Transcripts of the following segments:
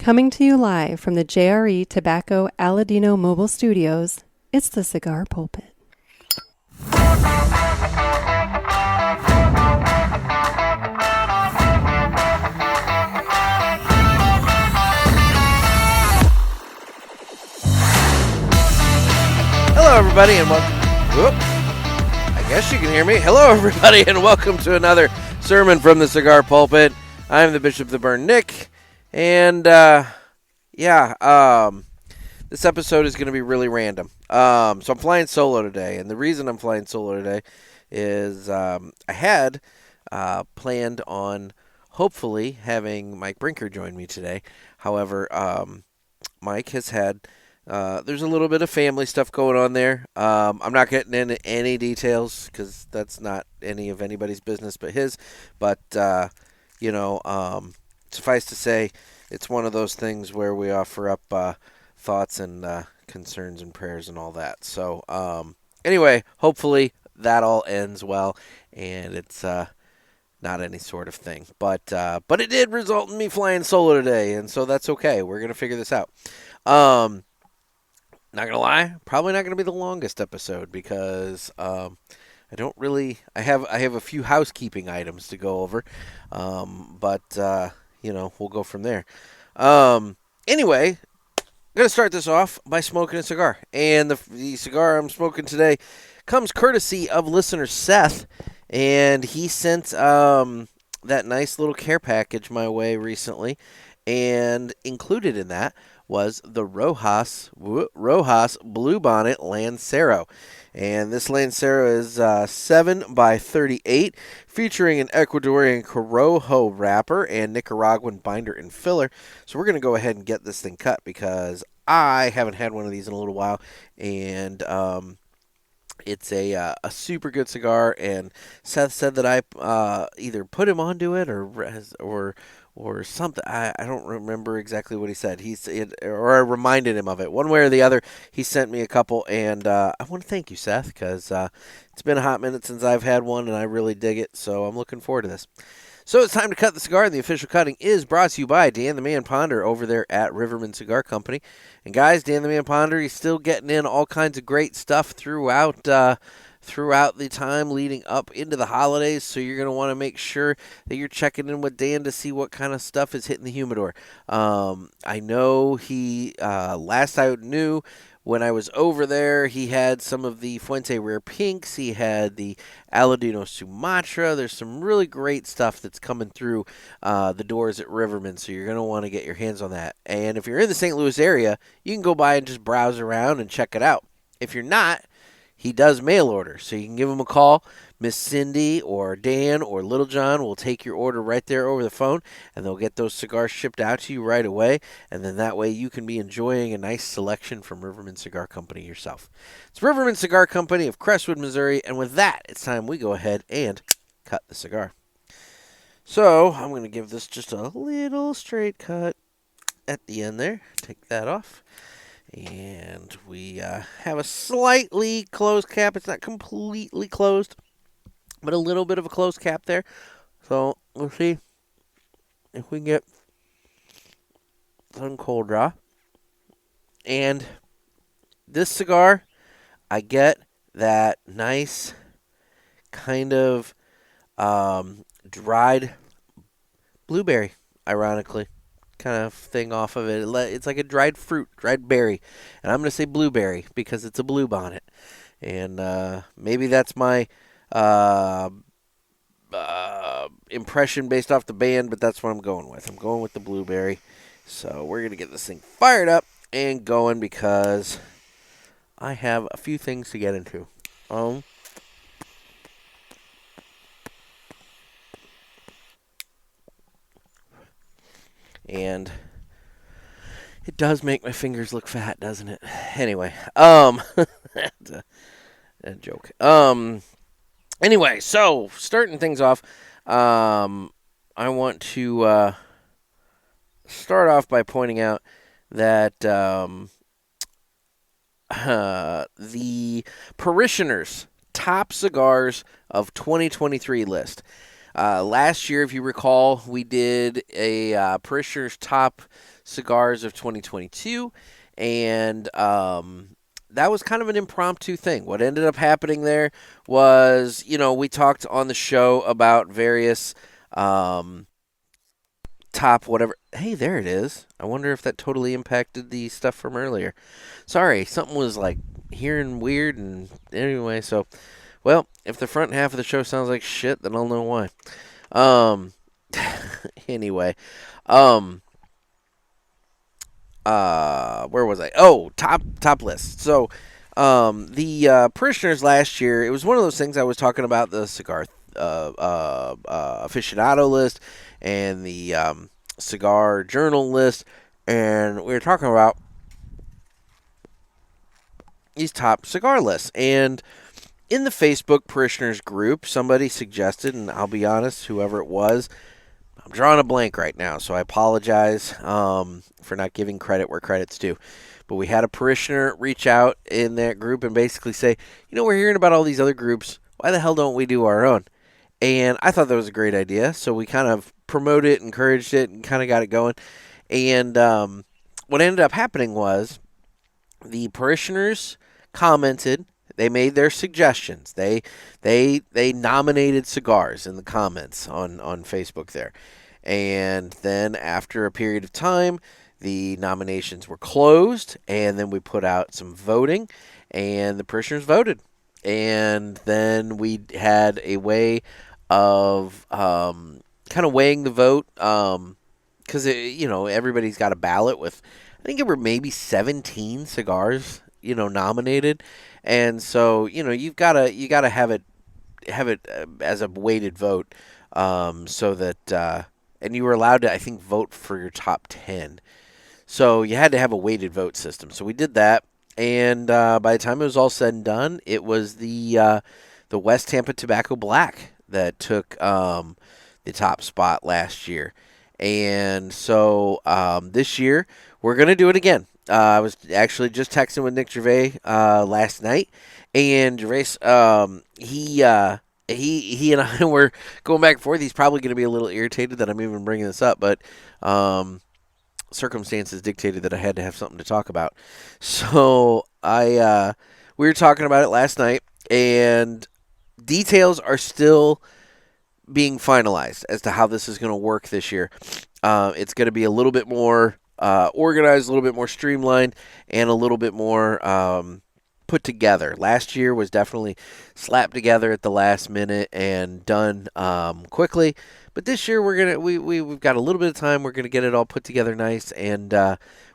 Coming to you live from the JRE Tobacco Aladino Mobile Studios, it's the Cigar Pulpit. Hello, everybody, and welcome. Whoop. I guess you can hear me. Hello, everybody, and welcome to another sermon from the Cigar Pulpit. I'm the Bishop of the Burn, Nick, and this episode is going to be really random. So I'm flying solo today, and the reason I'm flying solo today is I had planned on hopefully having Mike Brinker join me today. However, Mike has had there's a little bit of family stuff going on there. I'm not getting into any details because that's not any of anybody's business but his. But, suffice to say, it's one of those things where we offer up thoughts and concerns and prayers and all that. So, anyway, hopefully that all ends well and it's not any sort of thing. But it did result in me flying solo today, and so that's okay. We're going to figure this out. Not going to lie, probably not going to be the longest episode because I have a few housekeeping items to go over, but we'll go from there. Anyway, I'm going to start this off by smoking a cigar, and the cigar I'm smoking today comes courtesy of listener Seth, and he sent that nice little care package my way recently, and included in that was the Rojas Bluebonnet Lancero. And this Lancero is 7x38, featuring an Ecuadorian Corojo wrapper and Nicaraguan binder and filler. So we're going to go ahead and get this thing cut because I haven't had one of these in a little while. And it's a super good cigar. And Seth said that I either put him onto it or something. I don't remember exactly what he said. Or I reminded him of it. One way or the other, he sent me a couple, and I want to thank you, Seth, because it's been a hot minute since I've had one, and I really dig it, so I'm looking forward to this. So it's time to cut the cigar, and the official cutting is brought to you by Dan the Man Ponder over there at Riverman Cigar Company. And guys, Dan the Man Ponder, he's still getting in all kinds of great stuff throughout the time leading up into the holidays, so you're going to want to make sure that you're checking in with Dan to see what kind of stuff is hitting the humidor. I know he, last I knew when I was over there, he had some of the Fuente Rare Pinks, he had the Aladino Sumatra. There's some really great stuff that's coming through the doors at Riverman, so you're going to want to get your hands on that. And if you're in the St. Louis area, you can go by and just browse around and check it out. If you're not, he does mail order, so you can give him a call. Miss Cindy or Dan or Little John will take your order right there over the phone, and they'll get those cigars shipped out to you right away, and then that way you can be enjoying a nice selection from Riverman Cigar Company yourself. It's Riverman Cigar Company of Crestwood, Missouri, and with that, it's time we go ahead and cut the cigar. So I'm going to give this just a little straight cut at the end there. Take that off. And we have a slightly closed cap. It's not completely closed, but a little bit of a closed cap there. So we'll see if we can get some cold draw. And this cigar, I get that nice kind of dried blueberry, ironically. Kind of thing off of it. It's like a dried fruit, dried berry. And I'm going to say blueberry because it's a bluebonnet. And maybe that's my impression based off the band, but that's what I'm going with. I'm going with the blueberry. So we're going to get this thing fired up and going because I have a few things to get into. And it does make my fingers look fat, doesn't it? Anyway, that's a joke. Anyway, so starting things off, I want to start off by pointing out that the Parishioners Top Cigars of 2023 list. Last year, if you recall, we did a Parishioners Top cigars of 2022, and that was kind of an impromptu thing. What ended up happening there was, we talked on the show about various top whatever. Hey, there it is. I wonder if that totally impacted the stuff from earlier. Sorry, something was like hearing weird, and anyway, so well, if the front half of the show sounds like shit, then I'll know why. Um, anyway, um, where was I? Oh, top list. So, the parishioners last year, it was one of those things I was talking about, the cigar aficionado list and the cigar journal list, and we were talking about these top cigar lists. And in the Facebook parishioners group, somebody suggested, and I'll be honest, whoever it was, I'm drawing a blank right now, so I apologize for not giving credit where credit's due. But we had a parishioner reach out in that group and basically say, we're hearing about all these other groups. Why the hell don't we do our own? And I thought that was a great idea, so we kind of promoted it, encouraged it, and kind of got it going. And what ended up happening was the parishioners commented. They made their suggestions. They nominated cigars in the comments on Facebook there. And then after a period of time, the nominations were closed, and then we put out some voting, and the parishioners voted. And then we had a way of kind of weighing the vote, because everybody's got a ballot with, I think there were maybe 17 cigars nominated, and so you gotta have it as a weighted vote, so that and you were allowed to, I think, vote for your top 10. So you had to have a weighted vote system. So we did that, and by the time it was all said and done, it was the West Tampa Tobacco Black that took the top spot last year. And so this year we're gonna do it again. I was actually just texting with Nick Gervais last night, and Gervais, he and I were going back and forth. He's probably going to be a little irritated that I'm even bringing this up, but circumstances dictated that I had to have something to talk about. So we were talking about it last night, and details are still being finalized as to how this is going to work this year. It's going to be a little bit more organized, a little bit more streamlined, and a little bit more put together. Last year was definitely slapped together at the last minute and done quickly. But this year we've got a little bit of time. We're gonna get it all put together nice, and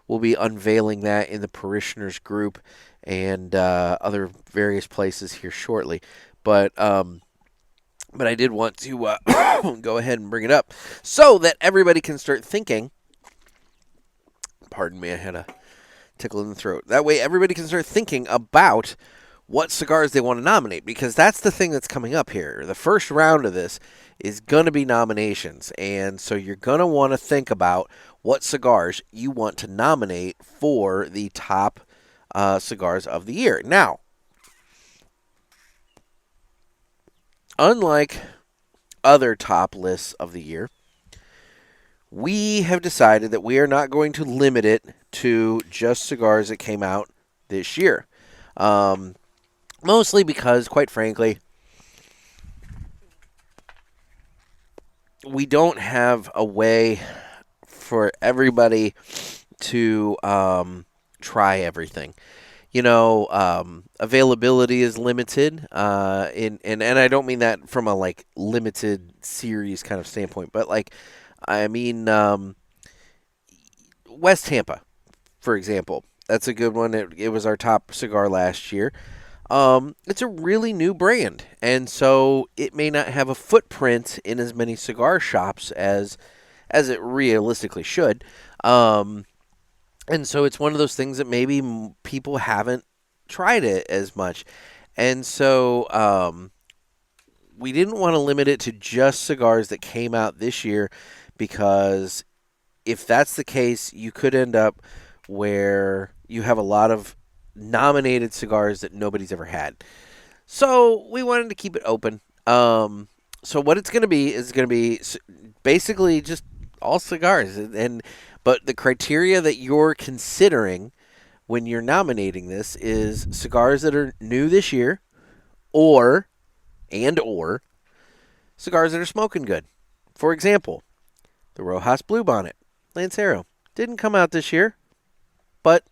we'll be unveiling that in the parishioners group and other various places here shortly. But I did want to go ahead and bring it up so that everybody can start thinking. Pardon me, I had a tickle in the throat. That way everybody can start thinking about what cigars they want to nominate, because that's the thing that's coming up here. The first round of this is going to be nominations, and so you're going to want to think about what cigars you want to nominate for the top cigars of the year. Now, unlike other top lists of the year, we have decided that we are not going to limit it to just cigars that came out this year. Mostly because, quite frankly, we don't have a way for everybody to try everything. Availability is limited, and I don't mean that from a limited series kind of standpoint, but I mean West Tampa, for example. That's a good one. It was our top cigar last year. It's a really new brand, and so it may not have a footprint in as many cigar shops as it realistically should. And so it's one of those things that maybe people haven't tried it as much. And so we didn't want to limit it to just cigars that came out this year, because if that's the case, you could end up where you have a lot of nominated cigars that nobody's ever had. So we wanted to keep it open. So what it's going to be is going to be basically just all cigars. And But the criteria that you're considering when you're nominating this is cigars that are new this year, or cigars that are smoking good. For example, the Rojas Bluebonnet Lancero didn't come out this year, but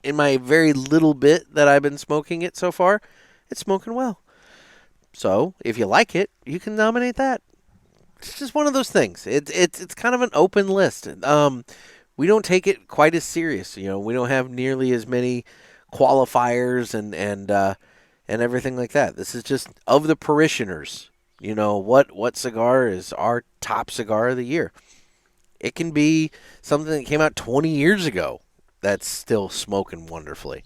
in my very little bit that I've been smoking it so far, it's smoking well. So if you like it, you can nominate that. It's just one of those things. It's kind of an open list. We don't take it quite as serious. We don't have nearly as many qualifiers and everything like that. This is just of the parishioners. What cigar is our top cigar of the year? It can be something that came out 20 years ago that's still smoking wonderfully.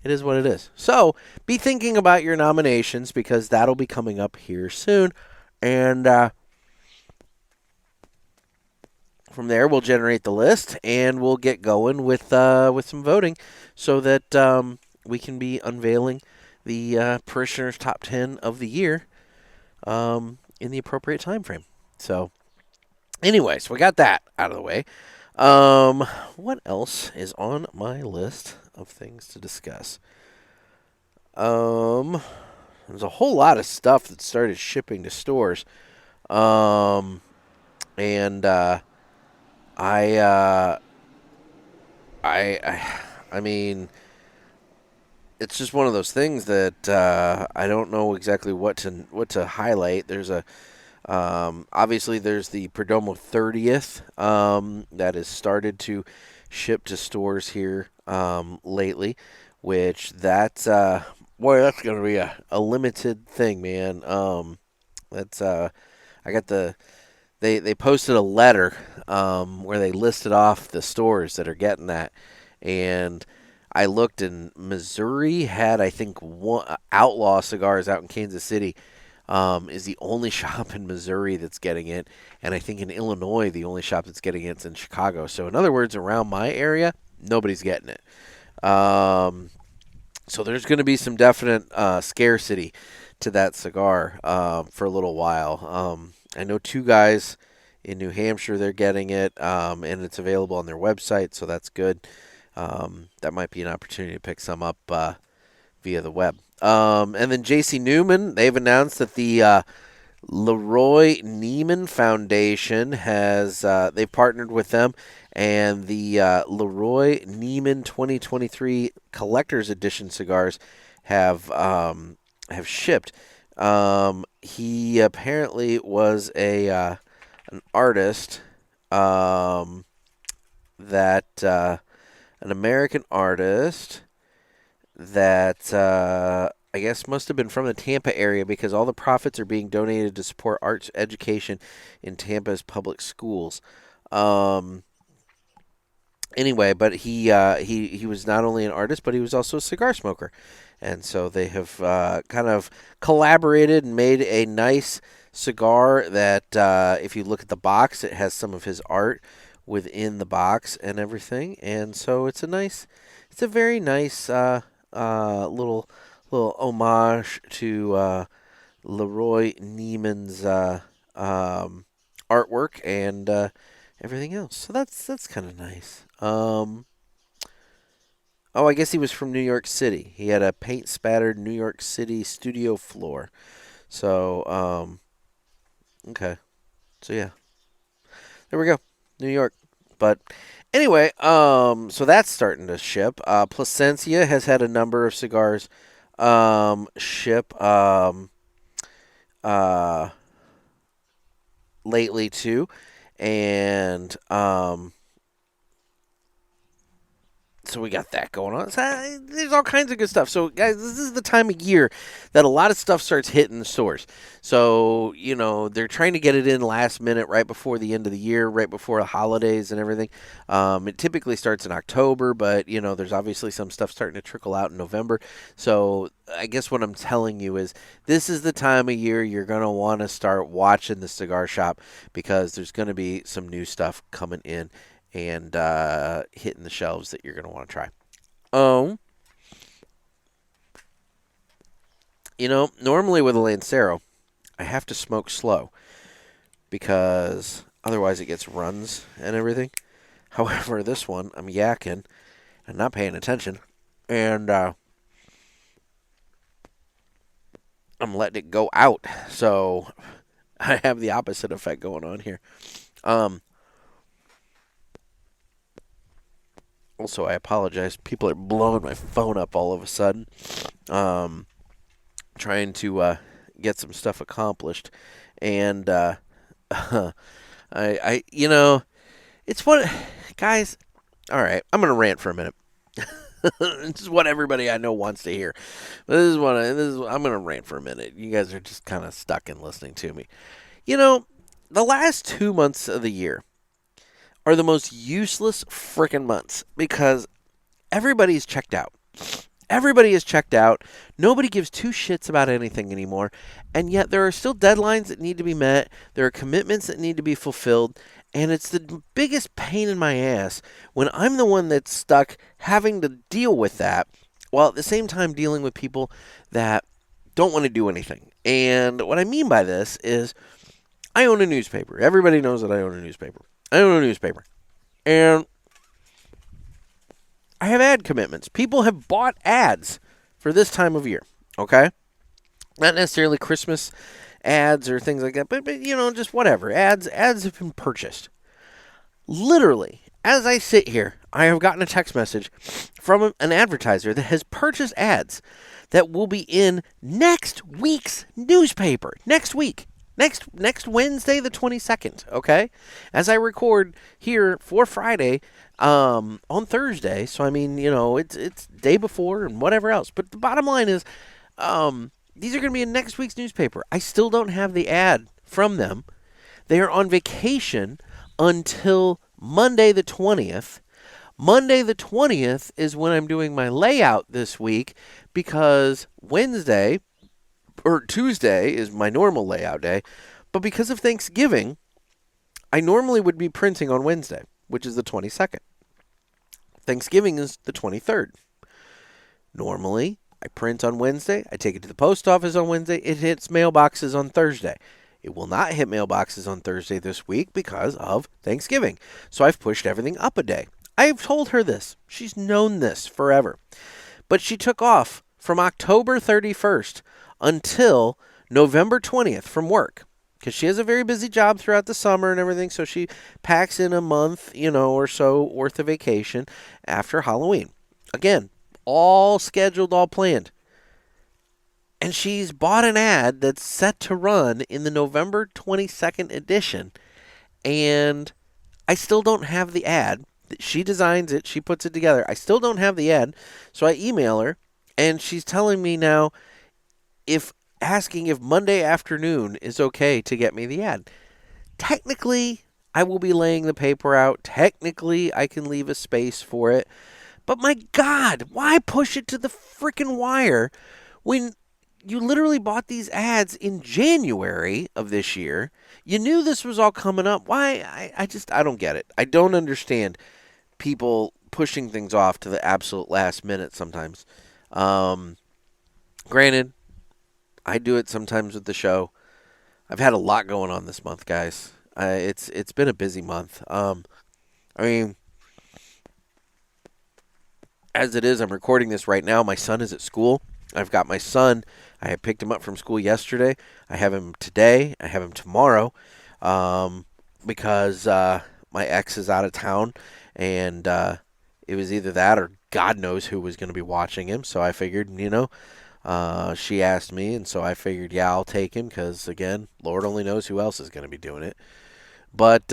It is what it is. So be thinking about your nominations, because that'll be coming up here soon. And from there, we'll generate the list and we'll get going with some voting, so that we can be unveiling the Parishioners Top 10 of the year in the appropriate time frame. So, anyways, we got that out of the way. What else is on my list of things to discuss? There's a whole lot of stuff that started shipping to stores. And I mean, it's just one of those things that I don't know exactly what to highlight. There's obviously there's the Perdomo 30th that has started to ship to stores here lately, which that's that's going to be a limited thing, man. That's I got they posted a letter where they listed off the stores that are getting that, and I looked, and Missouri had, I think, one Outlaw Cigars out in Kansas City is the only shop in Missouri that's getting it, and I think in Illinois the only shop that's getting it's in Chicago. So in other words, around my area, nobody's getting it. So there's going to be some definite scarcity to that cigar for a little while. I know two guys in New Hampshire, they're getting it, and it's available on their website, so that's good. That might be an opportunity to pick some up via the web. And then J.C. Newman, they've announced that the Leroy Neiman Foundation has they've partnered with them, and the Leroy Neiman 2023 Collector's Edition cigars have shipped. He apparently was an artist that an American artist that I guess must have been from the Tampa area, because all the profits are being donated to support arts education in Tampa's public schools. Anyway, but he was not only an artist, but he was also a cigar smoker. And so they have kind of collaborated and made a nice cigar that, if you look at the box, it has some of his art within the box and everything. And so it's a very nice little homage to Leroy Neiman's artwork and everything else. So that's kind of nice. I guess he was from New York City. He had a paint-spattered New York City studio floor. So, okay. So, yeah. There we go. New York. But anyway, so that's starting to ship. Plasencia has had a number of cigars ship lately, too. And so we got that going on. So, there's all kinds of good stuff. So, guys, this is the time of year that a lot of stuff starts hitting the stores. So, they're trying to get it in last minute, right before the end of the year, right before the holidays and everything. It typically starts in October, but, there's obviously some stuff starting to trickle out in November. So, I guess what I'm telling you is this is the time of year you're going to want to start watching the cigar shop, because there's going to be some new stuff coming in and hitting the shelves that you're going to want to try. Normally with a Lancero, I have to smoke slow, because otherwise it gets runs and everything. However, this one, I'm yakking and not paying attention. And I'm letting it go out. So I have the opposite effect going on here. Also, I apologize. People are blowing my phone up all of a sudden. Trying to get some stuff accomplished. And it's what, guys, all right, I'm going to rant for a minute. This is what everybody I know wants to hear. I'm going to rant for a minute. You guys are just kind of stuck in listening to me. The last 2 months of the year are the most useless freaking months because everybody's checked out. Everybody is checked out. Nobody gives two shits about anything anymore. And yet there are still deadlines that need to be met. There are commitments that need to be fulfilled. And it's the biggest pain in my ass when I'm the one that's stuck having to deal with that while at the same time dealing with people that don't want to do anything. And what I mean by this is I own a newspaper. Everybody knows that I own a newspaper. And I have ad commitments. People have bought ads for this time of year, okay? Not necessarily Christmas ads or things like that, but just whatever. Ads have been purchased. Literally, as I sit here, I have gotten a text message from an advertiser that has purchased ads that will be in next week's newspaper. Next week. Next Wednesday, the 22nd, okay? As I record here for Friday, on Thursday, so I mean, it's day before and whatever else. But the bottom line is, these are going to be in next week's newspaper. I still don't have the ad from them. They are on vacation until Monday the 20th. Monday the 20th is when I'm doing my layout this week because Tuesday is my normal layout day. But because of Thanksgiving, I normally would be printing on Wednesday, which is the 22nd. Thanksgiving is the 23rd. Normally, I print on Wednesday. I take it to the post office on Wednesday. It hits mailboxes on Thursday. It will not hit mailboxes on Thursday this week because of Thanksgiving. So I've pushed everything up a day. I've told her this. She's known this forever. But she took off from October 31st until November 20th from work. Because she has a very busy job throughout the summer and everything, so she packs in a month, or so worth of vacation after Halloween. Again, all scheduled, all planned. And she's bought an ad that's set to run in the November 22nd edition, and I still don't have the ad. She designs it, she puts it together. I still don't have the ad, so I email her, and she's telling me now asking if Monday afternoon is okay to get me the ad. Technically, I will be laying the paper out. Technically, I can leave a space for it. But my God, why push it to the freaking wire when you literally bought these ads in January of this year? You knew this was all coming up. Why? I don't get it. I don't understand people pushing things off to the absolute last minute sometimes. Granted, I do it sometimes with the show. I've had a lot going on this month, guys. It's been a busy month. As it is, I'm recording this right now. My son is at school. I've got my son. I picked him up from school yesterday. I have him today. I have him tomorrow because my ex is out of town, and it was either that or God knows who was going to be watching him. So I figured, she asked me, and so I figured, yeah, I'll take him because, again, Lord only knows who else is going to be doing it. But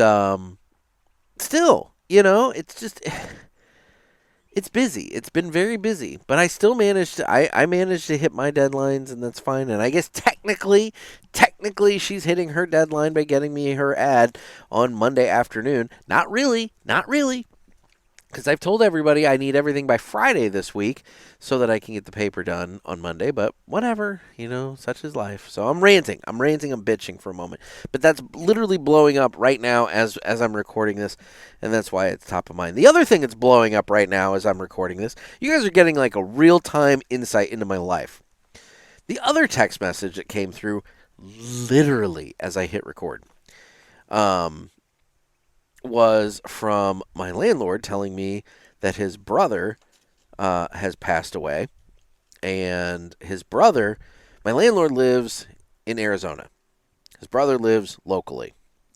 still, it's just... It's busy. It's been very busy, but I still managed to. I managed to hit my deadlines, and that's fine. And I guess technically, she's hitting her deadline by getting me her ad on Monday afternoon. Not really, because I've told everybody I need everything by Friday this week so that I can get the paper done on Monday. But whatever, such is life. So I'm ranting, I'm bitching for a moment. But that's literally blowing up right now as I'm recording this, and that's why it's top of mind. The other thing that's blowing up right now as I'm recording this, you guys are getting like a real-time insight into my life. The other text message that came through literally as I hit record was from my landlord telling me that his brother has passed away. And his brother, my landlord lives in Arizona. His brother lives locally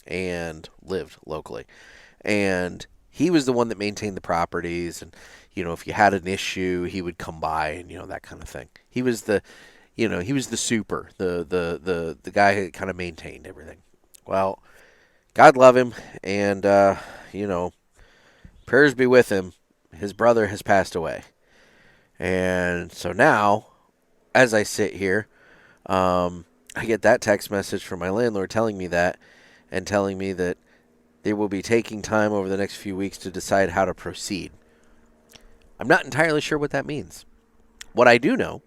and lived locally. And he was the one that maintained the properties. And, if you had an issue, he would come by and, that kind of thing. He was the super, the guy who kind of maintained everything. Well, God love him. And, prayers be with him. His brother has passed away. And so now, as I sit here, I get that text message from my landlord telling me that, and telling me that they will be taking time over the next few weeks to decide how to proceed. I'm not entirely sure what that means. What I do know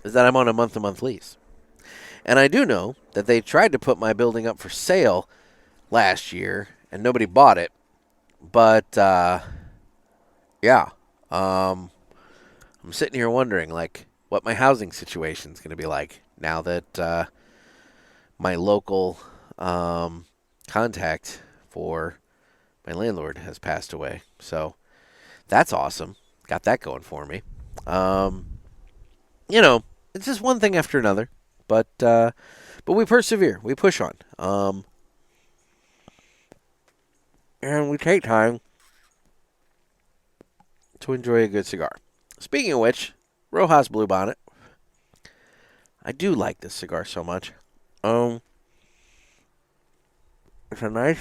is that I'm on a month-to-month lease. And I do know that they tried to put my building up for sale last year, and nobody bought it. But, yeah. I'm sitting here wondering, what my housing situation is going to be like now that my local contact for my landlord has passed away. So that's awesome. Got that going for me. It's just one thing after another, but we persevere. We push on. And we take time to enjoy a good cigar. Speaking of which, Rojas Bluebonnet. I do like this cigar so much. It's a nice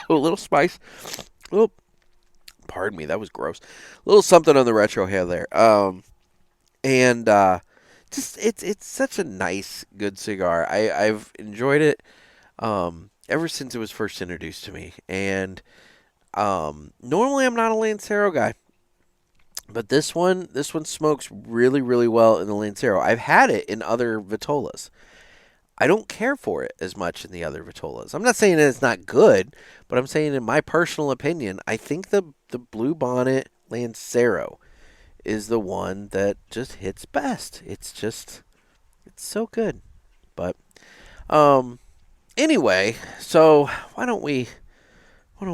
a little spice. Pardon me, that was gross. A little something on the retro hair there. And just it's such a nice, good cigar. I've enjoyed it ever since it was first introduced to me. And normally I'm not a Lancero guy, but this one smokes really, really well in the Lancero. I've had it in other Vitolas. I don't care for it as much in the other Vitolas. I'm not saying that it's not good, but I'm saying in my personal opinion, I think the Bluebonnet Lancero is the one that just hits best. It's so good. But anyway, so why don't we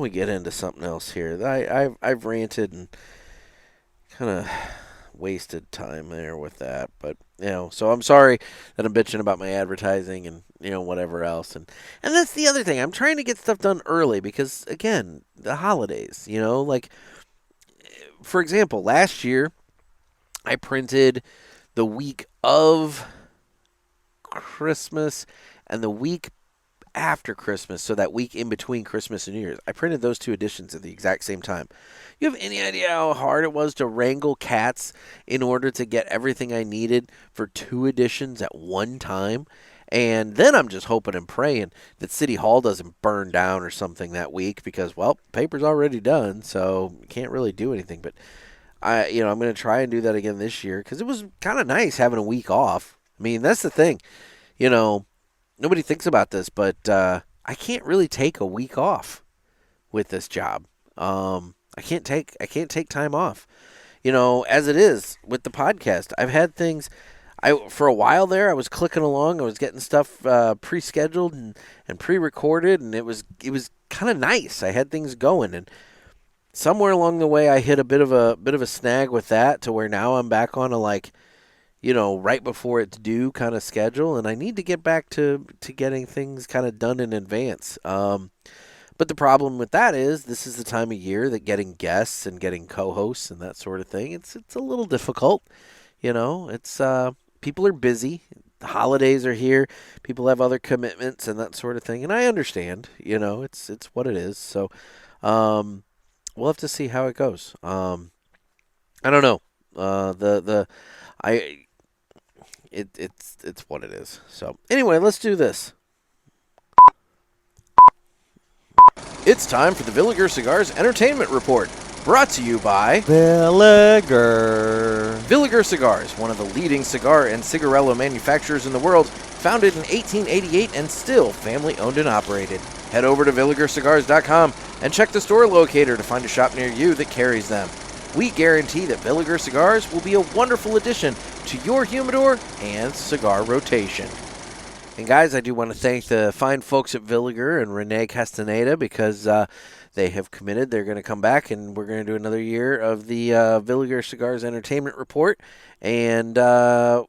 get into something else here? I've ranted and kind of wasted time there with that, but so I'm sorry that I'm bitching about my advertising and whatever else, and that's the other thing. I'm trying to get stuff done early because again, the holidays, for example, last year I printed the week of Christmas and the week after Christmas, so that week in between Christmas and New Year's. I printed those two editions at the exact same time. You have any idea how hard it was to wrangle cats in order to get everything I needed for two editions at one time? And then I'm just hoping and praying that City Hall doesn't burn down or something that week because, well, paper's already done, so you can't really do anything. But I'm going to try and do that again this year because it was kind of nice having a week off. I mean, that's the thing. Nobody thinks about this, but I can't really take a week off with this job. I can't take time off. As it is with the podcast, I've had things. For a while there, I was clicking along. I was getting stuff pre-scheduled and pre-recorded, and it was kind of nice. I had things going, and somewhere along the way, I hit a bit of a snag with that, to where now I'm back on a right before it's due kind of schedule, and I need to get back to getting things kind of done in advance. But the problem with that is this is the time of year that getting guests and getting co-hosts and that sort of thing, it's a little difficult. It's people are busy. The holidays are here. People have other commitments and that sort of thing, and I understand. It's what it is. So we'll have to see how it goes. I don't know. It's what it is. So anyway, let's do this. It's time for the Villiger Cigars Entertainment Report, brought to you by Villiger. Villiger Cigars, one of the leading cigar and cigarello manufacturers in the world, founded in 1888 and still family-owned and operated. Head over to VilligerCigars.com and check the store locator to find a shop near you that carries them. We guarantee that Villiger Cigars will be a wonderful addition to your humidor and cigar rotation. And guys, I do want to thank the fine folks at Villiger and Renee Castaneda because they have committed. They're going to come back, and we're going to do another year of the Villiger Cigars Entertainment Report. And so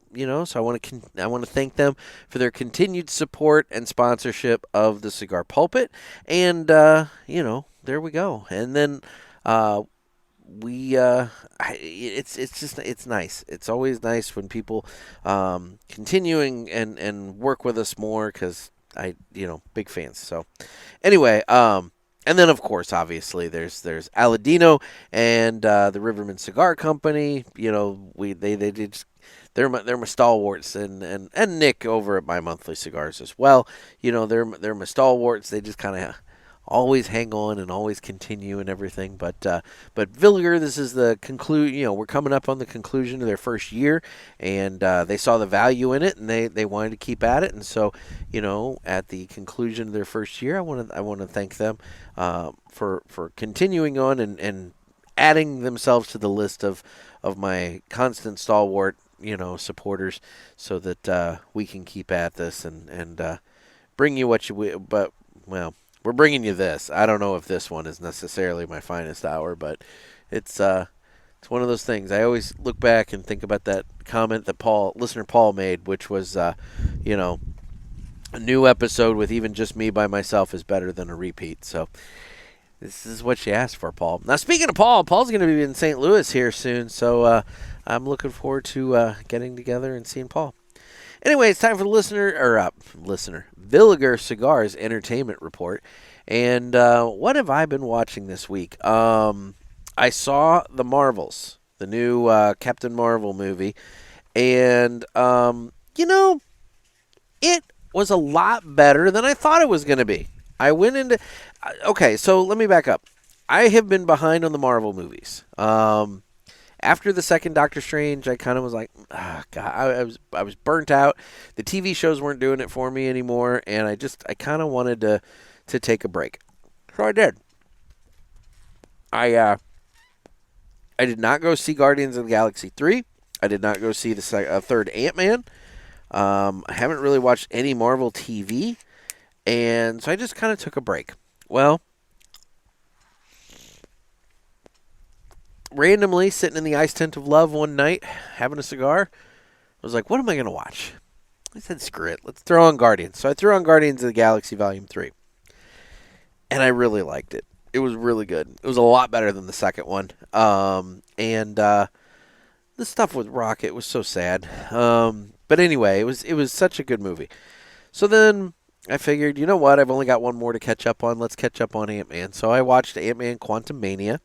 I want to thank them for their continued support and sponsorship of the Cigar Pulpit. And there we go. And then it's nice. It's always nice when people continuing and work with us more because big fans. So anyway, and then of course, obviously, there's Aladino and the Riverman Cigar Company. They're my stalwarts, and Nick over at My Monthly Cigars as well. They're my stalwarts. They just kind of always hang on and always continue and everything. But Villiger, this is the conclusion. We're coming up on the conclusion of their first year, and they saw the value in it, and they wanted to keep at it. And so, at the conclusion of their first year, I want to thank them for continuing on and adding themselves to the list of my constant stalwart supporters, so that we can keep at this and bring you what you will. But we're bringing you this. I don't know if this one is necessarily my finest hour, but it's one of those things. I always look back and think about that comment that listener Paul made, which was, a new episode with even just me by myself is better than a repeat. So this is what she asked for, Paul. Now, speaking of Paul's going to be in St. Louis here soon, so I'm looking forward to getting together and seeing Paul. Anyway, it's time for the Villiger Cigars Entertainment Report. And what have I been watching this week? I saw The Marvels, the new Captain Marvel movie. And, it was a lot better than I thought it was going to be. I went into... Okay, so let me back up. I have been behind on the Marvel movies. After the second Doctor Strange, I kind of was like, God, I was burnt out. The TV shows weren't doing it for me anymore, and I kind of wanted to take a break. So I did. I did not go see Guardians of the Galaxy 3. I did not go see the third Ant-Man. I haven't really watched any Marvel TV, and so I just kind of took a break. Well, randomly sitting in the ice tent of love one night, having a cigar, I was like, what am I going to watch? I said, screw it. Let's throw on Guardians. So I threw on Guardians of the Galaxy Volume 3. And I really liked it. It was really good. It was a lot better than the second one. And the stuff with Rocket was so sad. But anyway, it was such a good movie. So then I figured, you know what? I've only got one more to catch up on. Let's catch up on Ant-Man. So I watched Ant-Man Quantumania.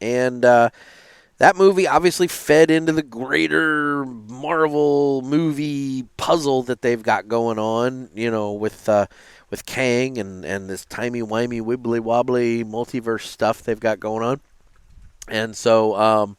And that movie obviously fed into the greater Marvel movie puzzle that they've got going on, with Kang and this timey-wimey, wibbly-wobbly multiverse stuff they've got going on. And so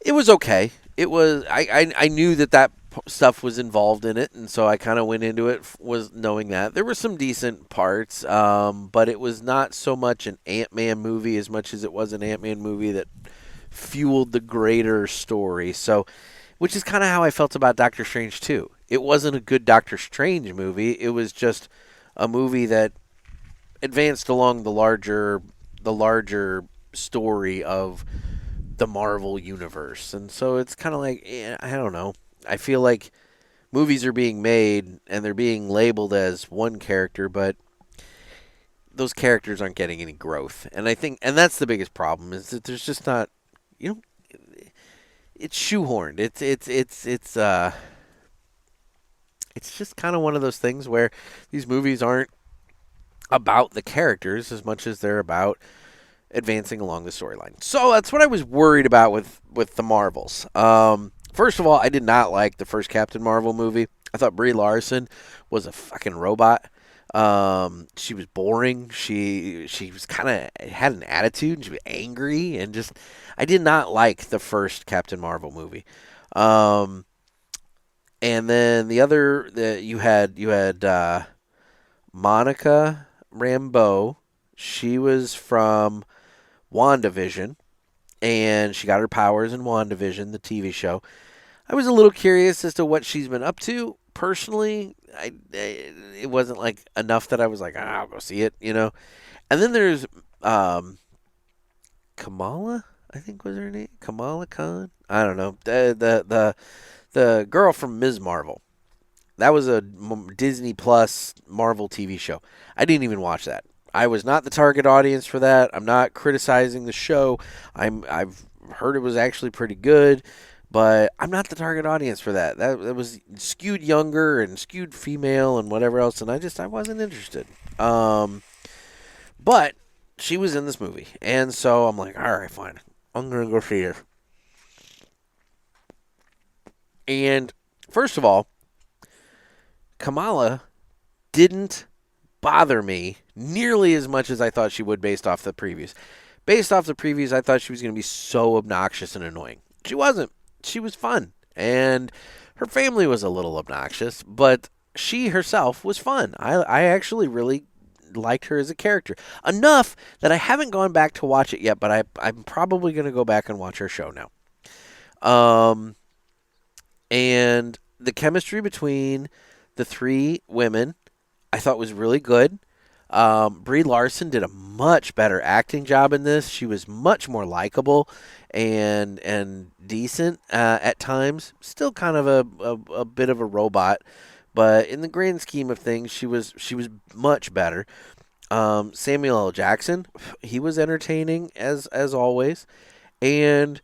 it was okay. It was I knew that stuff was involved in it, and so I kind of went into it was knowing that. There were some decent parts, but it was not so much an Ant-Man movie as much as it was an Ant-Man movie that fueled the greater story. So, which is kind of how I felt about Doctor Strange 2. It wasn't a good Doctor Strange movie. It was just a movie that advanced along the larger story of the Marvel universe. And so it's kind of like, I don't know. I feel like movies are being made and they're being labeled as one character, but those characters aren't getting any growth. And I think, and that's the biggest problem, is that there's just not, it's shoehorned. It's just kind of one of those things where these movies aren't about the characters as much as they're about advancing along the storyline. So that's what I was worried about with the Marvels. First of all, I did not like the first Captain Marvel movie. I thought Brie Larson was a fucking robot. She was boring. She was kind of had an attitude, and she was angry, and just I did not like the first Captain Marvel movie. And then you had Monica Rambeau. She was from WandaVision, and she got her powers in WandaVision, the TV show. I was a little curious as to what she's been up to. Personally, it wasn't like enough that I was like, I'll go see it, you know. And then there's um, Kamala, I think was her name, Kamala Khan. I don't know, the girl from Ms. Marvel. That was a Disney Plus Marvel TV show. I didn't even watch that. I was not the target audience for that. I'm not criticizing the show. I've heard it was actually pretty good, but I'm not the target audience for that. That was skewed younger and skewed female and whatever else, and I wasn't interested. But she was in this movie, and so I'm like, all right, fine, I'm gonna go see her. And first of all, Kamala didn't bother me nearly as much as I thought she would based off the previews. Based off the previews, I thought she was going to be so obnoxious and annoying. She wasn't. She was fun. And her family was a little obnoxious, but she herself was fun. I actually really liked her as a character. Enough that I haven't gone back to watch it yet, but I'm probably going to go back and watch her show now. And the chemistry between the three women I thought was really good. Brie Larson did a much better acting job in this. She was much more likable and decent at times. Still kind of a bit of a robot, but in the grand scheme of things, she was much better. Samuel L. Jackson, he was entertaining as always, and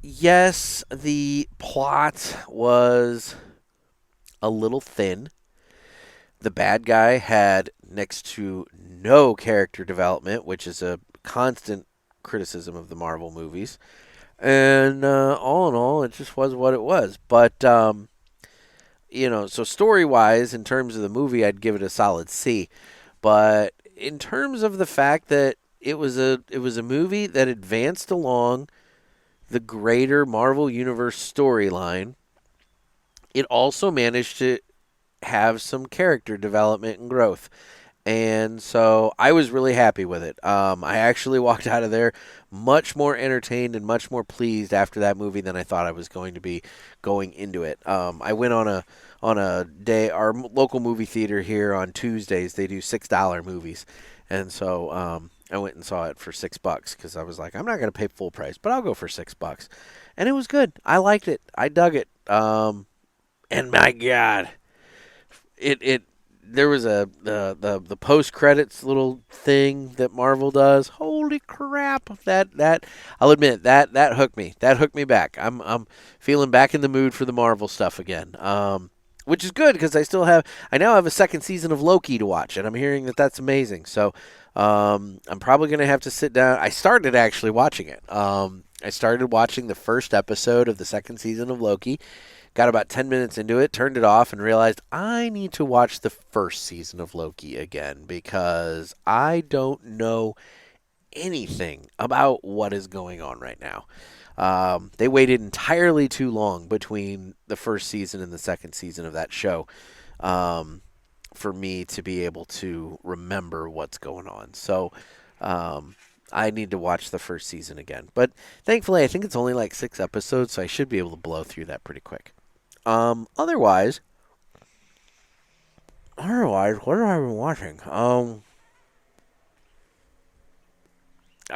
yes, the plot was a little thin. The bad guy had next to no character development, which is a constant criticism of the Marvel movies. And all in all, it just was what it was. But, so story-wise, in terms of the movie, I'd give it a solid C. But in terms of the fact that it was a movie that advanced along the greater Marvel Universe storyline, it also managed to have some character development and growth. And so I was really happy with it. I actually walked out of there much more entertained and much more pleased after that movie than I thought I was going to be going into it. I went on a day, our local movie theater here on Tuesdays, they do $6 movies. And so I went and saw it for $6 because I was like, I'm not going to pay full price, but I'll go for $6. And it was good. I liked it. I dug it. And my God, it there was the post credits little thing that Marvel does. Holy crap! That I'll admit that hooked me. That hooked me back. I'm feeling back in the mood for the Marvel stuff again. Which is good because I now have a second season of Loki to watch, and I'm hearing that that's amazing. So I'm probably gonna have to sit down. I started actually watching it. I started watching the first episode of the second season of Loki. Got about 10 minutes into it, turned it off, and realized I need to watch the first season of Loki again because I don't know anything about what is going on right now. They waited entirely too long between the first season and the second season of that show for me to be able to remember what's going on. So I need to watch the first season again. But thankfully, I think it's only like 6 episodes, so I should be able to blow through that pretty quick. Otherwise, what have I been watching? I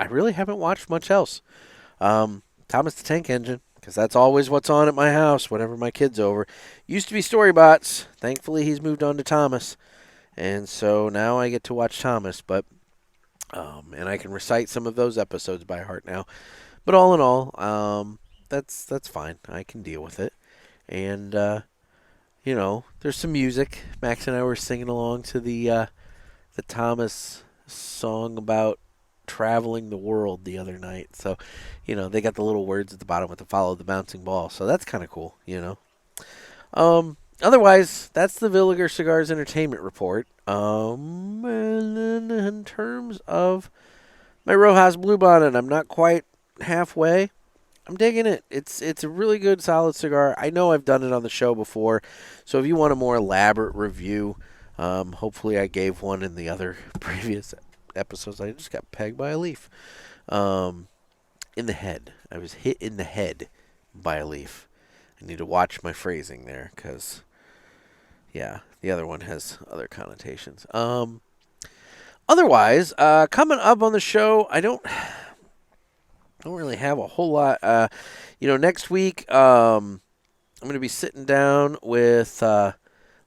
really haven't watched much else. Thomas the Tank Engine, because that's always what's on at my house whenever my kid's over. Used to be Storybots. Thankfully, he's moved on to Thomas. And so now I get to watch Thomas, but and I can recite some of those episodes by heart now. But all in all, that's fine. I can deal with it. And, there's some music. Max and I were singing along to the Thomas song about traveling the world the other night. So, they got the little words at the bottom with the follow the bouncing ball. So that's kind of cool, Otherwise, that's the Villiger Cigars Entertainment Report. And then in terms of my Rojas Bluebonnet, I'm not quite halfway. I'm digging it. It's a really good, solid cigar. I know I've done it on the show before, so if you want a more elaborate review, hopefully I gave one in the other previous episodes. I just got pegged by a leaf in the head. I was hit in the head by a leaf. I need to watch my phrasing there because, yeah, the other one has other connotations. Otherwise, coming up on the show, I don't really have a whole lot. Next week, I'm going to be sitting down with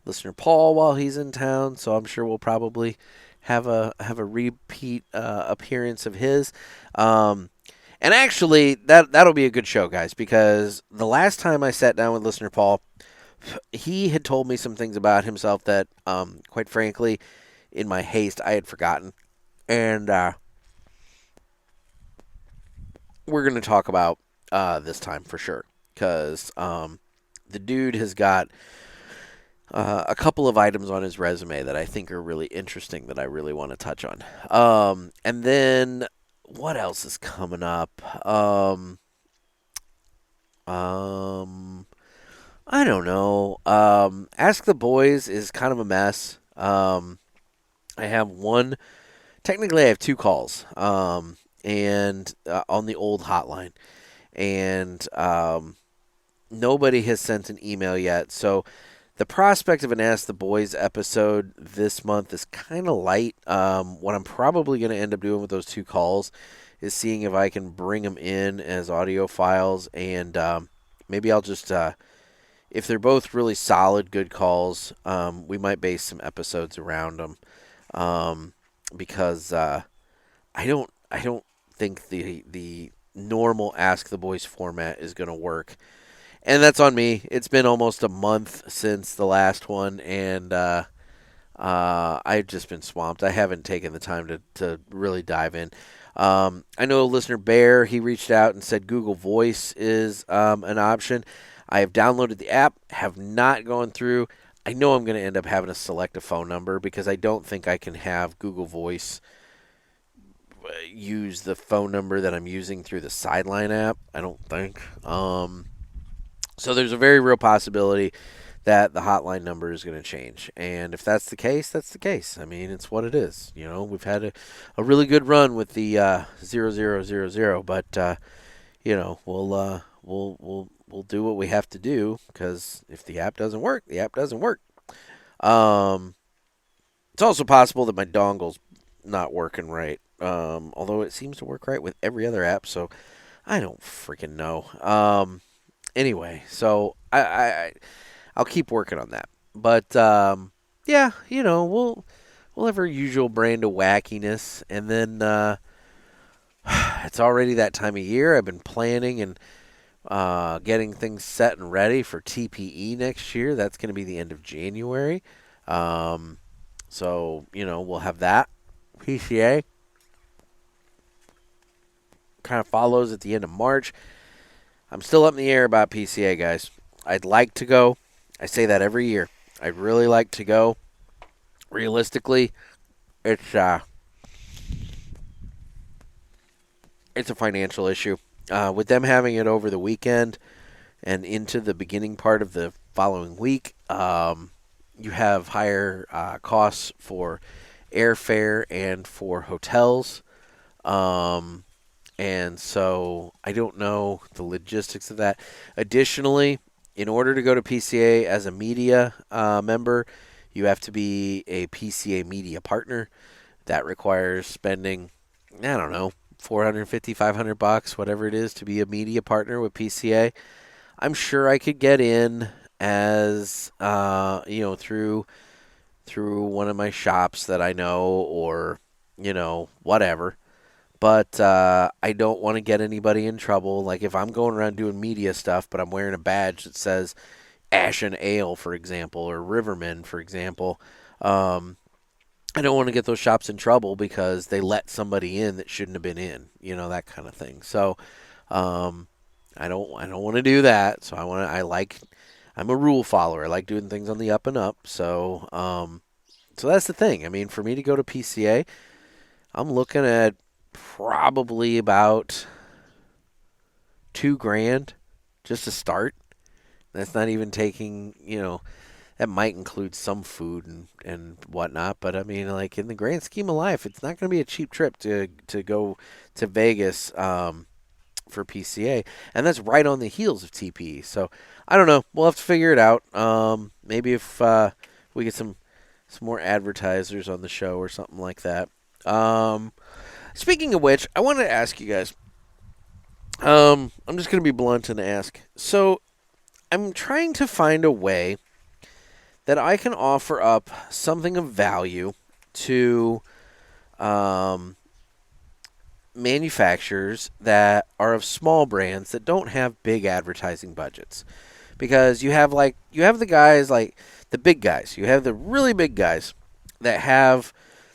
listener Paul while he's in town, so I'm sure we'll probably have a repeat appearance of his. And actually, that'll be a good show, guys, because the last time I sat down with listener Paul, he had told me some things about himself that, quite frankly, in my haste, I had forgotten. And we're going to talk about this time for sure, because the dude has got a couple of items on his resume that I think are really interesting that I really want to touch on. And then what else is coming up? I don't know. Ask the Boys is kind of a mess. I have one. Technically, I have two calls. And on the old hotline, and nobody has sent an email yet. So the prospect of an Ask the Boys episode this month is kind of light. What I'm probably going to end up doing with those two calls is seeing if I can bring them in as audio files, and maybe I'll just, if they're both really solid, good calls, we might base some episodes around them, because I don't think the normal Ask the Boys format is going to work. And that's on me. It's been almost a month since the last one, and I've just been swamped. I haven't taken the time to really dive in. I know listener Bear, he reached out and said Google Voice is an option. I have downloaded the app, have not gone through. I know I'm going to end up having to select a phone number because I don't think I can have Google Voice use the phone number that I'm using through the Sideline app. I don't think. So there's a very real possibility that the hotline number is going to change. And if that's the case, that's the case. I mean, it's what it is. We've had a really good run with the 0000, but we'll do what we have to do, because if the app doesn't work, the app doesn't work. It's also possible that my dongle's not working right. Although it seems to work right with every other app, so I don't freaking know. Anyway, so I'll keep working on that. But yeah, we'll have our usual brand of wackiness, and then it's already that time of year. I've been planning and getting things set and ready for TPE next year. That's going to be the end of January. So we'll have that. PCA kind of follows at the end of March. I'm still up in the air about PCA, guys. I'd like to go. I say that every year. I'd really like to go. Realistically, it's a financial issue. With them having it over the weekend and into the beginning part of the following week, you have higher costs for airfare and for hotels. And so I don't know the logistics of that. Additionally, in order to go to PCA as a media member, you have to be a PCA media partner. That requires spending, I don't know, $450, $500, whatever it is, to be a media partner with PCA. I'm sure I could get in as, through one of my shops that I know, or, whatever. But I don't want to get anybody in trouble. Like if I'm going around doing media stuff, but I'm wearing a badge that says Ashen Ale, for example, or Riverman, for example, I don't want to get those shops in trouble because they let somebody in that shouldn't have been in, that kind of thing. So I don't want to do that. So I'm a rule follower. I like doing things on the up and up. So so that's the thing. I mean, for me to go to PCA, I'm looking at probably about $2,000 just to start. That's not even taking, that might include some food and whatnot. But I mean, like in the grand scheme of life, it's not going to be a cheap trip to go to Vegas for PCA, and that's right on the heels of TPE. So I don't know. We'll have to figure it out. Maybe if we get some more advertisers on the show or something like that. Speaking of which, I wanted to ask you guys. I'm just going to be blunt and ask. So I'm trying to find a way that I can offer up something of value to manufacturers that are of small brands that don't have big advertising budgets. Because you have the guys, like the big guys. You have the really big guys that have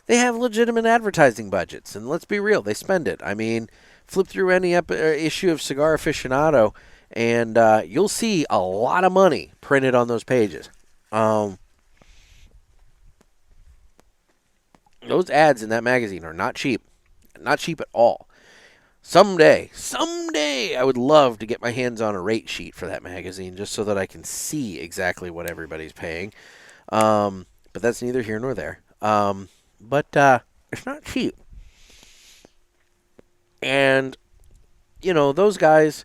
legitimate advertising budgets, and let's be real, they spend it. I mean, flip through any issue of Cigar Aficionado, and you'll see a lot of money printed on those pages. Those ads in that magazine are not cheap at all. Someday, I would love to get my hands on a rate sheet for that magazine just so that I can see exactly what everybody's paying. But that's neither here nor there. But it's not cheap. And, those guys,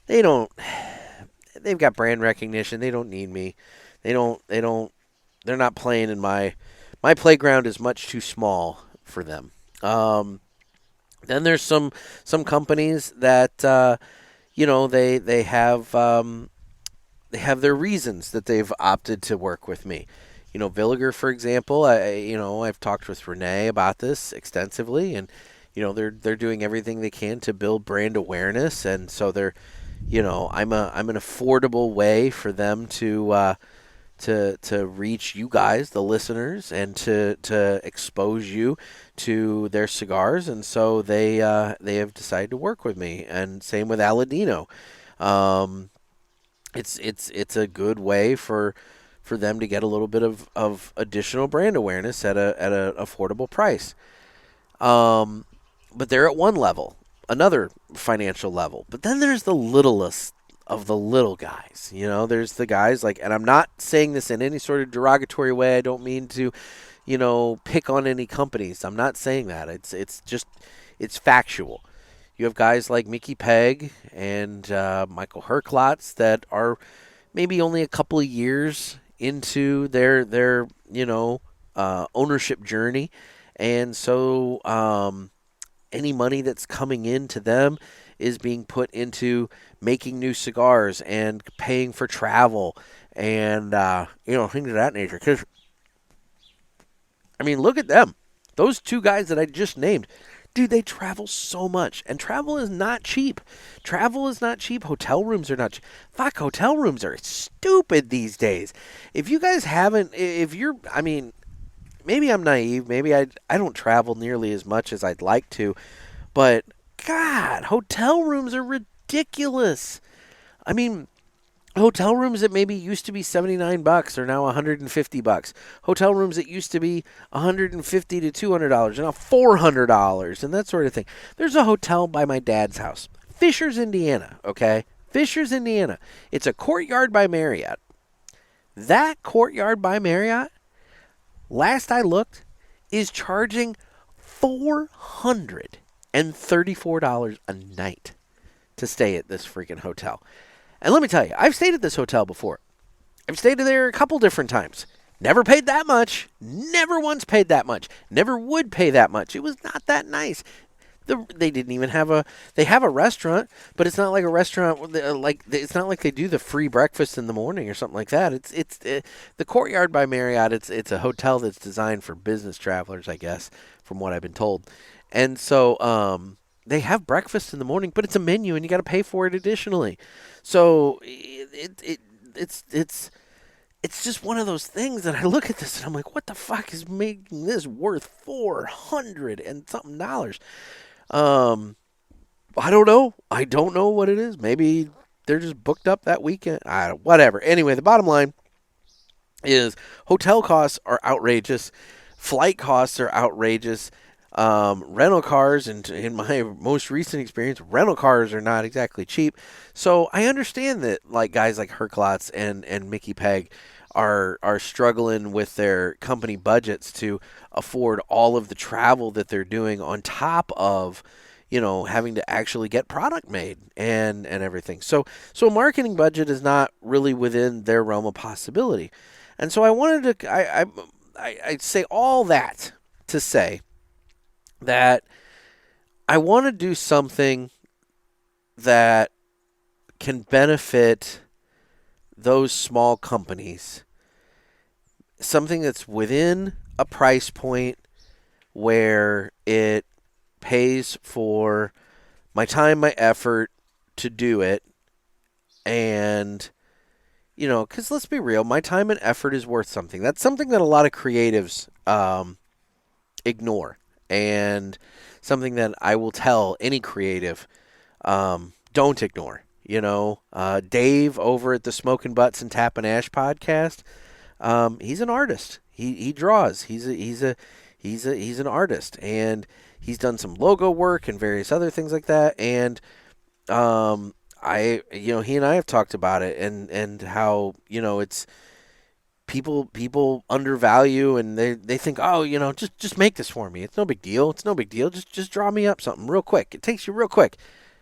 they've got brand recognition. They don't need me. They're not playing in my playground is much too small for them. Then there's some companies that they have their reasons that they've opted to work with me. Villiger, for example, I've talked with Renee about this extensively, and they're doing everything they can to build brand awareness, and so they're I'm an affordable way for them to reach you guys, the listeners, and to expose you to their cigars, and so they have decided to work with me. And same with Aladino. It's a good way for them to get a little bit of additional brand awareness at an affordable price. But they're at one level, another financial level. But then there's the littlest of the little guys. There's the guys and I'm not saying this in any sort of derogatory way. I don't mean to, pick on any companies. I'm not saying that. It's factual. You have guys like Mickey Pegg and Michael Herklotz that are maybe only a couple of years into their ownership journey, and so any money that's coming into them is being put into making new cigars and paying for travel and things of that nature. Because look at them. Those two guys that I just named, dude, they travel so much, and travel is not cheap. Hotel rooms are not cheap. Fuck, hotel rooms are stupid these days. If you guys haven't, maybe I'm naive. Maybe I don't travel nearly as much as I'd like to, but God, hotel rooms are ridiculous. Hotel rooms that maybe used to be $79 are now $150. Hotel rooms that used to be $150 to $200 are now $400, and that sort of thing. There's a hotel by my dad's house, Fishers, Indiana. Okay, Fishers, Indiana. It's a Courtyard by Marriott. That Courtyard by Marriott, last I looked, is charging $434 a night to stay at this freaking hotel. And let me tell you, I've stayed at this hotel before. I've stayed there a couple different times. Never paid that much. Never once paid that much. Never would pay that much. It was not that nice. They didn't even have they have a restaurant, but it's not like a restaurant, it's not like they do the free breakfast in the morning or something like that. It's the Courtyard by Marriott. It's a hotel that's designed for business travelers, I guess, from what I've been told. And so they have breakfast in the morning, but it's a menu and you got to pay for it additionally. So it's just one of those things that I look at this and I'm like, what the fuck is making this worth $400 and something dollars? I don't know. I don't know what it is. Maybe they're just booked up that weekend. Whatever. Anyway, the bottom line is hotel costs are outrageous. Flight costs are outrageous. Rental cars, and in my most recent experience, rental cars are not exactly cheap. So I understand that guys like Herklotz and Mickey Pegg are struggling with their company budgets to afford all of the travel that they're doing on top of, having to actually get product made and everything. So a marketing budget is not really within their realm of possibility. And so I wanted to I say all that to say that I want to do something that can benefit those small companies, something that's within a price point where it pays for my time, my effort to do it. And, because let's be real, my time and effort is worth something. That's something that a lot of creatives ignore, and something that I will tell any creative don't ignore. Dave over at the Smokin' Butts and Tappin' Ash podcast, he's an artist. He draws. He's an artist, and he's done some logo work and various other things like that. And he and I have talked about it, and how it's people undervalue, and they think, oh, just make this for me. It's no big deal. Just draw me up something real quick. It takes you real quick.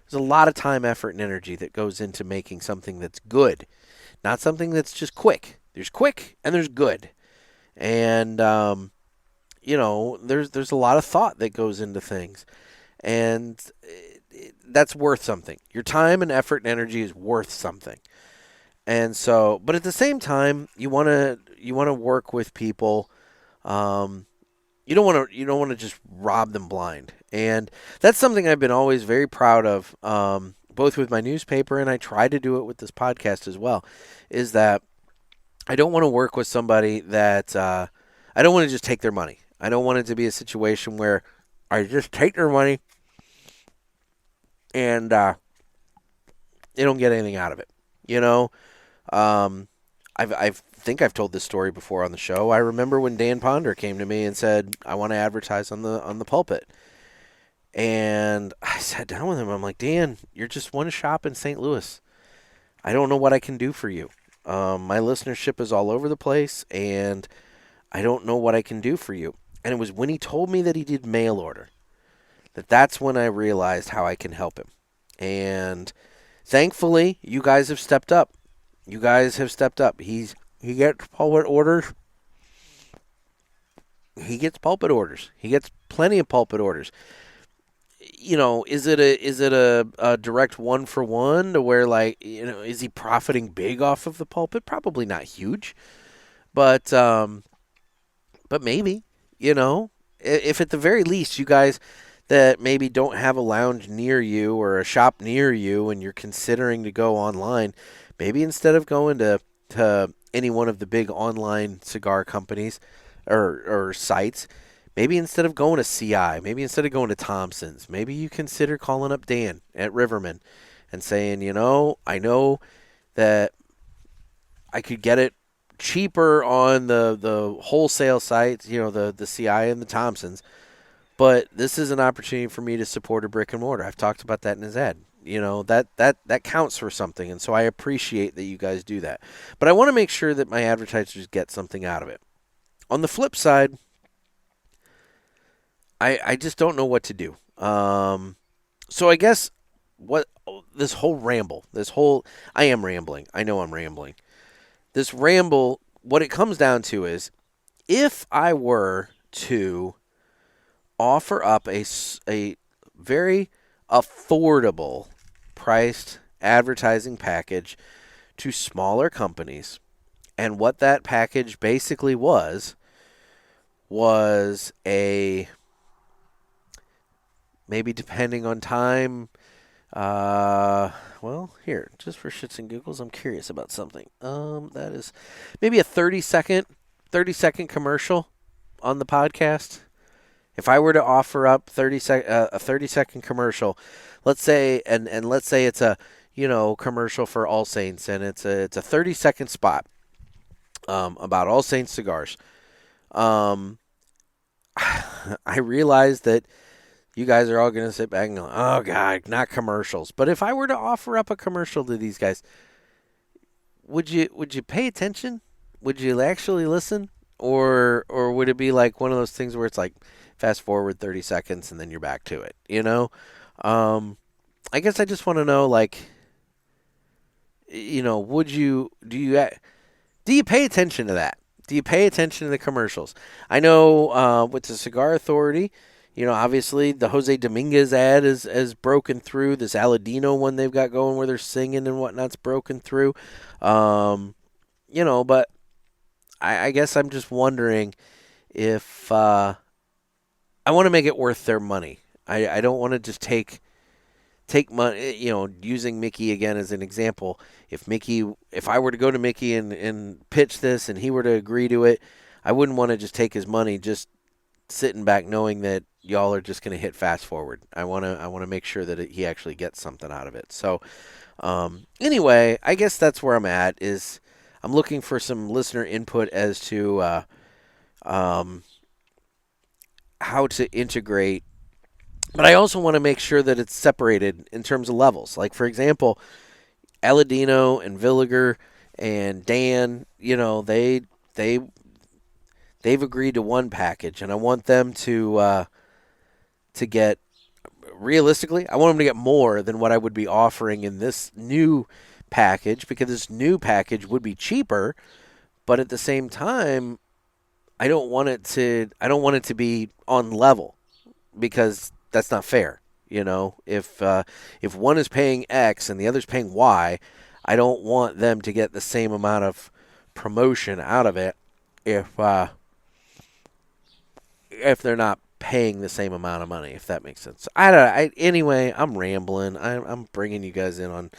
There's a lot of time, effort, and energy that goes into making something that's good, not something that's just quick. There's quick and there's good, and there's a lot of thought that goes into things, and that's worth something. Your time and effort and energy is worth something. And so, but at the same time, you want to work with people. You don't want to just rob them blind. And that's something I've been always very proud of, both with my newspaper, and I try to do it with this podcast as well, is that I don't want to work with somebody that I don't want to just take their money. I don't want it to be a situation where I just take their money and they don't get anything out of it. I think I've told this story before on the show. I remember when Dan Ponder came to me and said, I want to advertise on the pulpit. And I sat down with him. I'm like, Dan, you're just one shop in St. Louis. I don't know what I can do for you. My listenership is all over the place, and I don't know what I can do for you. And it was when he told me that he did mail order, that's when I realized how I can help him. And thankfully, you guys have stepped up. He gets pulpit orders. He gets plenty of pulpit orders. Is it a direct 1-for-1 to where, is he profiting big off of the pulpit? Probably not huge, but maybe, if at the very least you guys that maybe don't have a lounge near you or a shop near you and you're considering to go online, maybe instead of going to any one of the big online cigar companies or sites, maybe instead of going to CI, maybe instead of going to Thompson's, maybe you consider calling up Dan at Riverman and saying, I know that I could get it cheaper on the wholesale sites, the CI and the Thompson's, but this is an opportunity for me to support a brick and mortar. I've talked about that in his ad. That counts for something, and so I appreciate that you guys do that. But I want to make sure that my advertisers get something out of it. On the flip side, I just don't know what to do. So I guess this whole ramble, I am rambling. I know I'm rambling. This ramble, what it comes down to is, if I were to offer up a very affordable priced advertising package to smaller companies, and what that package basically was a, maybe depending on time, here, just for shits and giggles, I'm curious about something. That is maybe a 30-second commercial on the podcast. If I were to offer up a 30-second commercial, let's say, and let's say it's a commercial for All Saints, and it's a 30-second spot about All Saints cigars. I realize that you guys are all going to sit back and go, oh God, not commercials. But if I were to offer up a commercial to these guys, would you pay attention? Would you actually listen, or would it be like one of those things where it's like, fast forward 30 seconds and then you're back to it, I guess I just want to know, like, do you pay attention to that? Do you pay attention to the commercials? I know with the Cigar Authority, obviously the Jose Dominguez ad is broken through. This Aladino one they've got going where they're singing and whatnot's broken through. But I guess I'm just wondering if I want to make it worth their money. I don't want to just take money, using Mickey again as an example. If I were to go to Mickey and pitch this and he were to agree to it, I wouldn't want to just take his money just sitting back knowing that y'all are just going to hit fast forward. I want to make sure that he actually gets something out of it. So anyway, I guess that's where I'm at. Is I'm looking for some listener input as to how to integrate, but I also want to make sure that it's separated in terms of levels. Like, for example, Aladino and Villiger and Dan, they've agreed to one package, and I want them to get, realistically, I want them to get more than what I would be offering in this new package, because this new package would be cheaper, but at the same time, I don't want it to be on level, because that's not fair. If one is paying X and the other's paying Y, I don't want them to get the same amount of promotion out of it if they're not paying the same amount of money, if that makes sense. Anyway, I'm rambling. I'm bringing you guys in on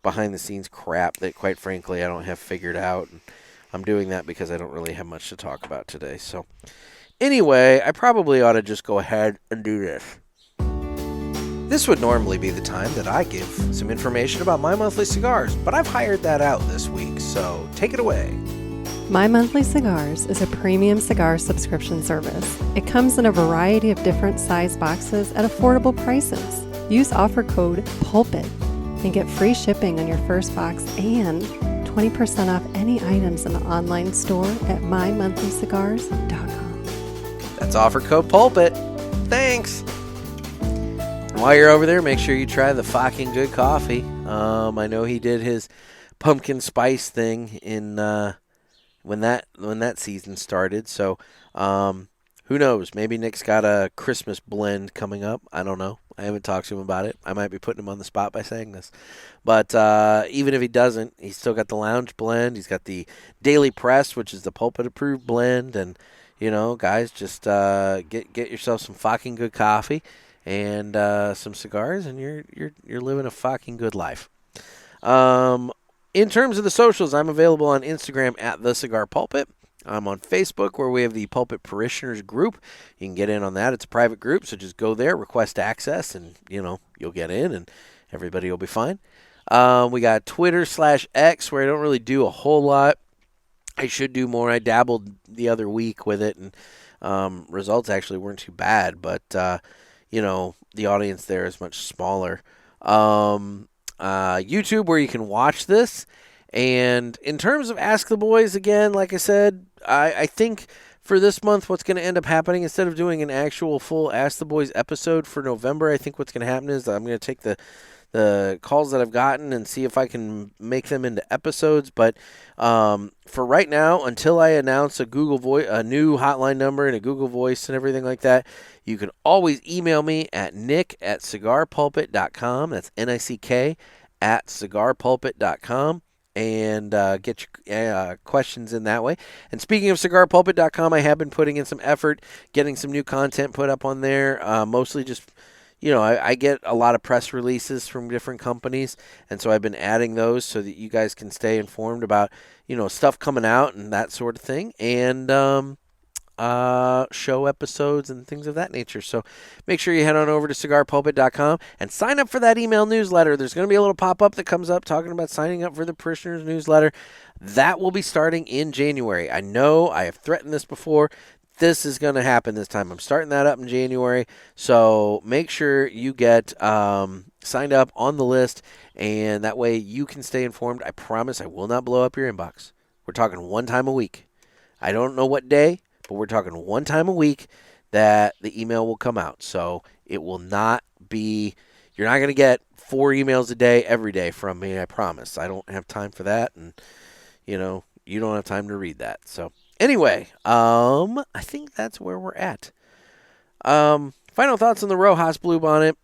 behind the scenes crap that, quite frankly, I don't have figured out. And I'm doing that because I don't really have much to talk about today. So anyway, I probably ought to just go ahead and do this. This would normally be the time that I give some information about My Monthly Cigars, but I've hired that out this week, so take it away. My Monthly Cigars is a premium cigar subscription service. It comes in a variety of different size boxes at affordable prices. Use offer code PULPIT and get free shipping on your first box and 20% off any items in the online store at mymonthlycigars.com. That's offer code PULPIT. Thanks! While you're over there, make sure you try the fucking good coffee. I know he did his pumpkin spice thing in when that season started. So who knows? Maybe Nick's got a Christmas blend coming up. I don't know. I haven't talked to him about it. I might be putting him on the spot by saying this. But even if he doesn't, he's still got the lounge blend. He's got the daily press, which is the pulpit approved blend. And guys, just get yourself some fucking good coffee and some cigars, and you're living a fucking good life. In terms of the socials, I'm available on Instagram at The Cigar Pulpit. I'm on Facebook, where we have the Pulpit Parishioners group. You can get in on that. It's a private group, so just go there, request access, and you'll get in, and everybody will be fine. We got Twitter/X, where I don't really do a whole lot. I should do more. I dabbled the other week with it, and results actually weren't too bad, but the audience there is much smaller. YouTube, where you can watch this. And in terms of Ask the Boys, again, like I said, I think for this month what's going to end up happening, instead of doing an actual full Ask the Boys episode for November, I think what's going to happen is I'm going to take the calls that I've gotten and see if I can make them into episodes. But for right now, until I announce a new hotline number and a Google Voice and everything like that, you can always email me at nick@cigarpulpit.com. That's NICK @cigarpulpit.com. And get your questions in that way. And speaking of cigarpulpit.com, I have been putting in some effort getting some new content put up on there, mostly just I get a lot of press releases from different companies, and so I've been adding those so that you guys can stay informed about, stuff coming out and that sort of thing, and show episodes and things of that nature. So make sure you head on over to cigarpulpit.com and sign up for that email newsletter. There's going to be a little pop-up that comes up talking about signing up for the Parishioners newsletter. That will be starting in January. I know I have threatened this before. This is going to happen this time. I'm starting that up in January, so make sure you get signed up on the list, and that way you can stay informed. I promise I will not blow up your inbox. We're talking one time a week. I don't know what day, but we're talking one time a week that the email will come out. So it will not be, You're not going to get 4 emails a day every day from me, I promise. I don't have time for that, and you don't have time to read that. So anyway, I think that's where we're at. Final thoughts on the Rojas Bluebonnet.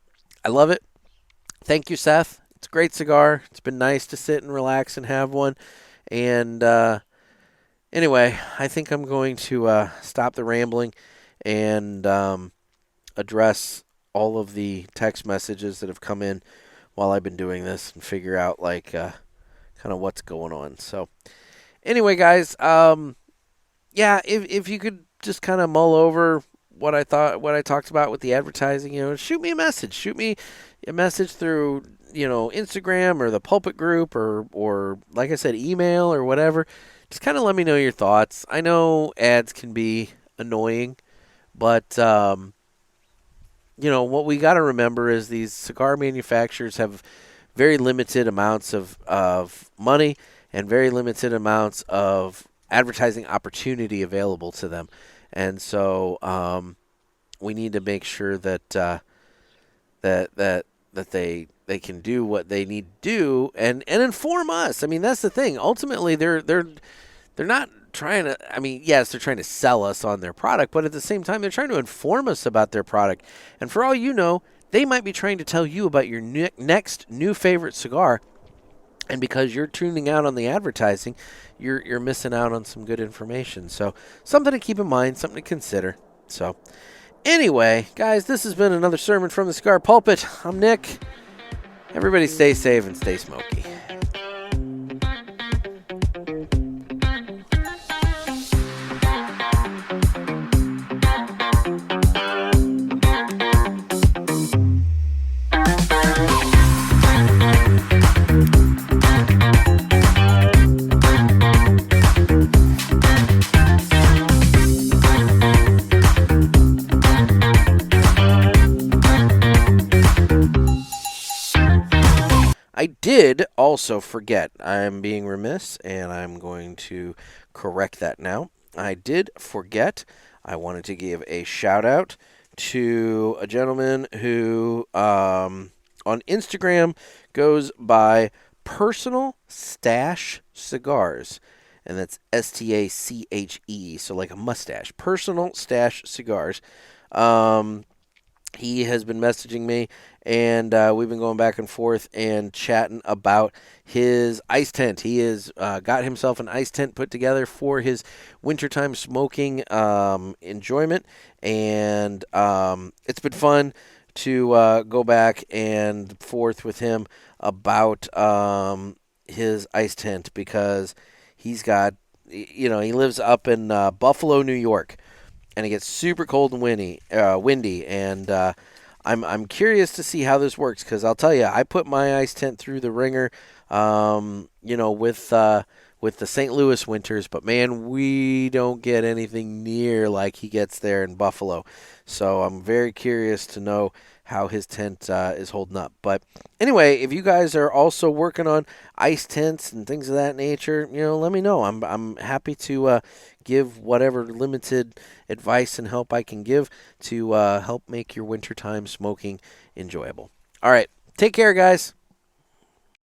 I love it. Thank you, Seth. It's a great cigar. It's been nice to sit and relax and have one. And anyway, I think I'm going to stop the rambling and address all of the text messages that have come in while I've been doing this and figure out kind of what's going on. So anyway, guys, yeah, if you could just kind of mull over what I talked about with the advertising, shoot me a message. Shoot me a message through, Instagram or the Pulpit group or like I said, email or whatever. Just kind of let me know your thoughts. I know ads can be annoying, but what we got to remember is these cigar manufacturers have very limited amounts of money and very limited amounts of advertising opportunity available to them. And so we need to make sure that they can do what they need to do and inform us. I mean, that's the thing. Ultimately, they're not trying to, yes, they're trying to sell us on their product, but at the same time, they're trying to inform us about their product. And for all you know, they might be trying to tell you about your next new favorite cigar. And because you're tuning out on the advertising, you're missing out on some good information. So something to keep in mind, something to consider. So anyway, guys, this has been another sermon from the Cigar Pulpit. I'm Nick. Everybody stay safe and stay smoky. I did also forget. I'm being remiss, and I'm going to correct that now. I did forget. I wanted to give a shout-out to a gentleman who, on Instagram, goes by Personal Stash Cigars, and that's S-T-A-C-H-E, so like a mustache. Personal Stash Cigars. He has been messaging me, and we've been going back and forth and chatting about his ice tent. He has got himself an ice tent put together for his wintertime smoking enjoyment, and it's been fun to go back and forth with him about his ice tent because he's got, he lives up in Buffalo, New York. And it gets super cold and windy, and I'm curious to see how this works because I'll tell you, I put my ice tent through the ringer, with the St. Louis winters, but man, we don't get anything near like he gets there in Buffalo. So I'm very curious to know how his tent is holding up. But anyway, if you guys are also working on ice tents and things of that nature, let me know. I'm happy to give whatever limited advice and help I can give to help make your wintertime smoking enjoyable. All right, take care, guys.